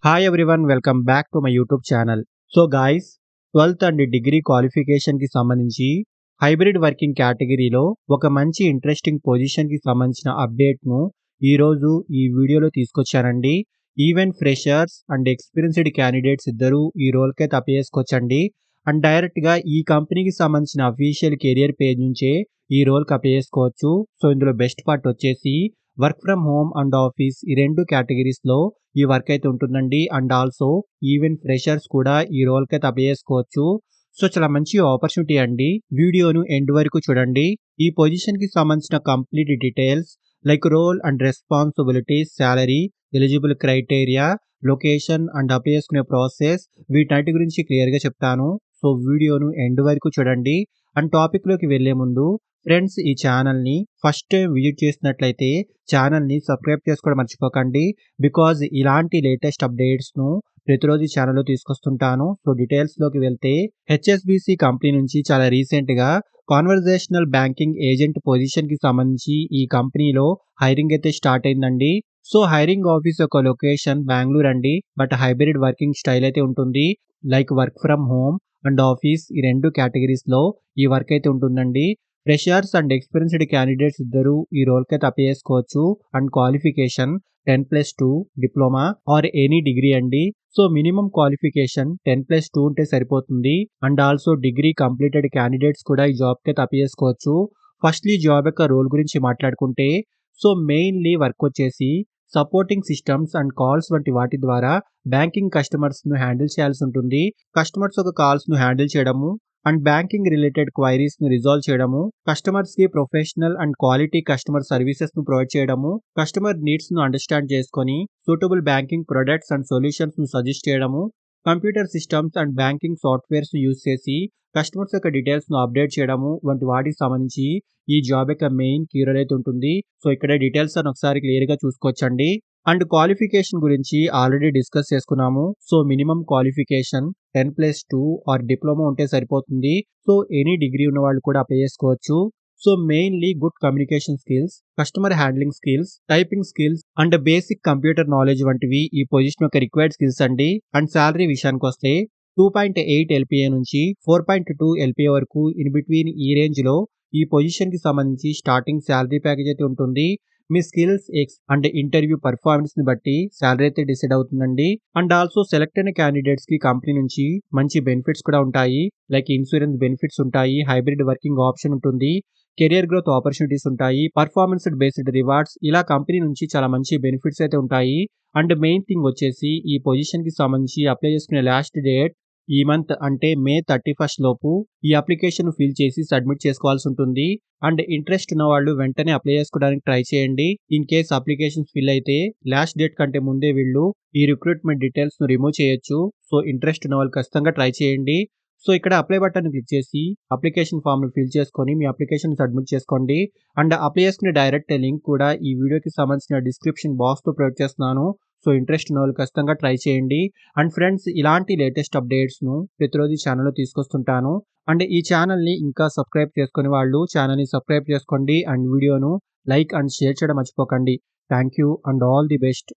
Hi everyone, welcome back to my YouTube channel. So guys, 12th and degree క్వాలిఫికేషన్కి సంబంధించి hybrid working కేటగిరీలో ఒక మంచి ఇంట్రెస్టింగ్ పొజిషన్కి సంబంధించిన అప్డేట్ను ఈరోజు ఈ వీడియోలో తీసుకొచ్చానండి. Even freshers and experienced candidates ఇద్దరు ఈ రోల్కే తప్పేసుకోవచ్చండి. అండ్ డైరెక్ట్గా ఈ కంపెనీకి సంబంధించిన అఫీషియల్ కెరియర్ పేజ్ నుంచే ఈ రోల్కి అప్లై చేసుకోవచ్చు. సో ఇందులో బెస్ట్ పార్ట్ వచ్చేసి work from home and office ఈ రెండు కేటగిరీస్లో ఈ వర్క్ అయితే ఉంటుందండి. అండ్ ఆల్సో ఈవెన్ ఫ్రెషర్స్ కూడా ఈ రోల్కి అయితే అప్లై చేసుకోవచ్చు. సో చాలా మంచి ఆపర్చునిటీ అండి. వీడియోను ఎండ్ వరకు చూడండి. ఈ పొజిషన్కి సంబంధించిన complete details like role and responsibilities, salary, eligible criteria, location and apply చేసుకునే ప్రాసెస్ వీటన్నిటి గురించి క్లియర్గా చెప్తాను. సో వీడియోను ఎండ్ వరకు చూడండి. అండ్ టాపిక్లోకి వెళ్లే ముందు ఫ్రెండ్స్, ఈ ఛానల్ని ఫస్ట్ టైం విజిట్ చేసినట్లయితే ఛానల్ని సబ్స్క్రైబ్ చేసుకోవడం మర్చిపోకండి. బికాజ్ ఇలాంటి లేటెస్ట్ అప్డేట్స్ను ప్రతిరోజు ఛానల్లో తీసుకొస్తుంటాను. సో డీటెయిల్స్లోకి వెళ్తే హెచ్ఎస్బిసి కంపెనీ నుంచి చాలా రీసెంట్గా కాన్వర్జేషనల్ బ్యాంకింగ్ ఏజెంట్ పొజిషన్కి సంబంధించి ఈ కంపెనీలో హైరింగ్ అయితే స్టార్ట్ అయిందండి. సో హైరింగ్ ఆఫీస్ యొక్క లొకేషన్ బెంగళూరు అండి. బట్ హైబ్రిడ్ వర్కింగ్ స్టైల్ అయితే ఉంటుంది. Like work from home and office ఈ రెండు కేటగిరీస్లో ఈ వర్క్ అయితే ఉంటుందండి. ఫ్రెషర్స్ అండ్ ఎక్స్పీరియన్స్డ్ క్యాండిడేట్స్ ఇద్దరు ఈ రోల్కి అయితే అప్లై చేసుకోవచ్చు. And qualification 10+2 diploma or any degree అండి. సో మినిమం క్వాలిఫికేషన్ 10+2 ఉంటే సరిపోతుంది. And also degree completed candidates కూడా ఈ జాబ్కి అయితే అప్లై చేసుకోవచ్చు. ఫస్ట్లీ జాబ్ యొక్క రోల్ గురించి మాట్లాడుకుంటే, సో మెయిన్లీ వర్క్ వచ్చేసి సపోర్టింగ్ సిస్టమ్స్ అండ్ కాల్స్ వంటి వాటి ద్వారా బ్యాంకింగ్ కస్టమర్స్ను హ్యాండిల్ చేయాల్సి ఉంటుంది. కస్టమర్స్ ఒక కాల్స్ను హ్యాండిల్ చేయడము అండ్ బ్యాంకింగ్ రిలేటెడ్ క్వైరీస్ను రిజాల్వ్ చేయడము, కస్టమర్స్కి ప్రొఫెషనల్ అండ్ క్వాలిటీ కస్టమర్ సర్వీసెస్ను ప్రొవైడ్ చేయడము, కస్టమర్ నీడ్స్ను అండర్స్టాండ్ చేసుకొని సూటబుల్ బ్యాంకింగ్ ప్రొడక్ట్స్ అండ్ సొల్యూషన్స్ను సజెస్ట్ చేయడము, కంప్యూటర్ సిస్టమ్స్ అండ్ బ్యాంకింగ్ సాఫ్ట్వేర్స్ను యూజ్ చేసి కస్టమర్స్ యొక్క డీటెయిల్స్ను అప్డేట్ చేయడము వంటి వాటికి సంబంధించి ఈ జాబ్ యొక్క మెయిన్ కీ రోల్ అయితే ఉంటుంది. సో ఇక్కడ డీటెయిల్స్ అని ఒకసారి క్లియర్గా చూసుకోవచ్చండి. అండ్ క్వాలిఫికేషన్ గురించి ఆల్రెడీ డిస్కస్ చేసుకున్నాము. So minimum qualification 10+2 or diploma ఉంటే సరిపోతుంది. సో ఎనీ డిగ్రీ ఉన్న వాళ్ళు కూడా అప్లై చేసుకోవచ్చు. So mainly good communication skills, customer handling skills, typing skills and basic computer knowledge వంటివి ఈ పొజిషన్ యొక్క రిక్వైర్డ్ స్కిల్స్ అండి. అండ్ శాలరీ విషయానికి వస్తే 2.8 LPA నుంచి 4.2 LPA వరకు ఇన్ బిట్వీన్ ఈ రేంజ్లో ఈ పొజిషన్కి సంబంధించి స్టార్టింగ్ శాలరీ ప్యాకేజ్ అయితే ఉంటుంది. మీ స్కిల్స్ అండ్ ఇంటర్వ్యూ పర్ఫార్మెన్స్ని బట్టి శాలరీ అయితే డిసైడ్ అవుతుందండి. అండ్ ఆల్సో సెలెక్ట్ అయిన క్యాండిడేట్స్కి కంపెనీ నుంచి మంచి బెనిఫిట్స్ కూడా ఉంటాయి. లైక్ ఇన్సూరెన్స్ బెనిఫిట్స్ ఉంటాయి, హైబ్రిడ్ వర్కింగ్ ఆప్షన్ ఉంటుంది, కెరియర్ గ్రోత్ ఆపర్చునిటీస్ ఉంటాయి, పర్ఫార్మెన్స్ బేస్డ్ రివార్డ్స్, ఇలా కంపెనీ నుంచి చాలా మంచి బెనిఫిట్స్ అయితే ఉంటాయి. అండ్ మెయిన్ థింగ్ వచ్చేసి ఈ పొజిషన్కి సంబంధించి అప్లై చేసుకునే లాస్ట్ డేట్ ఈ మంత్ అంటే మే 31 లోపు ఈ అప్లికేషన్ ఫిల్ చేసి సబ్మిట్ చేసుకోవాల్సి ఉంటుంది. అండ్ ఇంట్రెస్ట్ ఉన్న వాళ్ళు వెంటనే అప్లై చేసుకోవడానికి ట్రై చేయండి. ఇన్ కేస్ అప్లికేషన్స్ ఫిల్ అయితే లాస్ట్ డేట్ కంటే ముందే వీళ్ళు ఈ రిక్రూట్మెంట్ డీటెయిల్స్ను రిమూవ్ చేయొచ్చు. సో ఇంట్రెస్ట్ ఉన్న వాళ్ళు ఖచ్చితంగా ట్రై చేయండి. సో ఇక్కడ అప్లై బటన్ క్లిక్ చేసి అప్లికేషన్ ఫామ్ను ఫిల్ చేసుకొని మీ అప్లికేషన్ సబ్మిట్ చేసుకోండి. అండ్ అప్లై చేసుకునే డైరెక్ట్ లింక్ కూడా ఈ వీడియోకి సంబంధించిన డిస్క్రిప్షన్ బాక్స్తో ప్రొవైడ్ చేస్తున్నాను. సో ఇంట్రెస్ట్ ఉన్న వాళ్ళు ఖచ్చితంగా ట్రై చేయండి. అండ్ ఫ్రెండ్స్, ఇలాంటి లేటెస్ట్ అప్డేట్స్ను ప్రతిరోజు ఛానల్లో తీసుకొస్తుంటాను. అండ్ ఈ ఛానల్ని ఇంకా సబ్స్క్రైబ్ చేసుకునే వాళ్ళు ఛానల్ని సబ్స్క్రైబ్ చేసుకోండి. అండ్ వీడియోను లైక్ అండ్ షేర్ చేయడం మర్చిపోకండి. Thank you and all the best.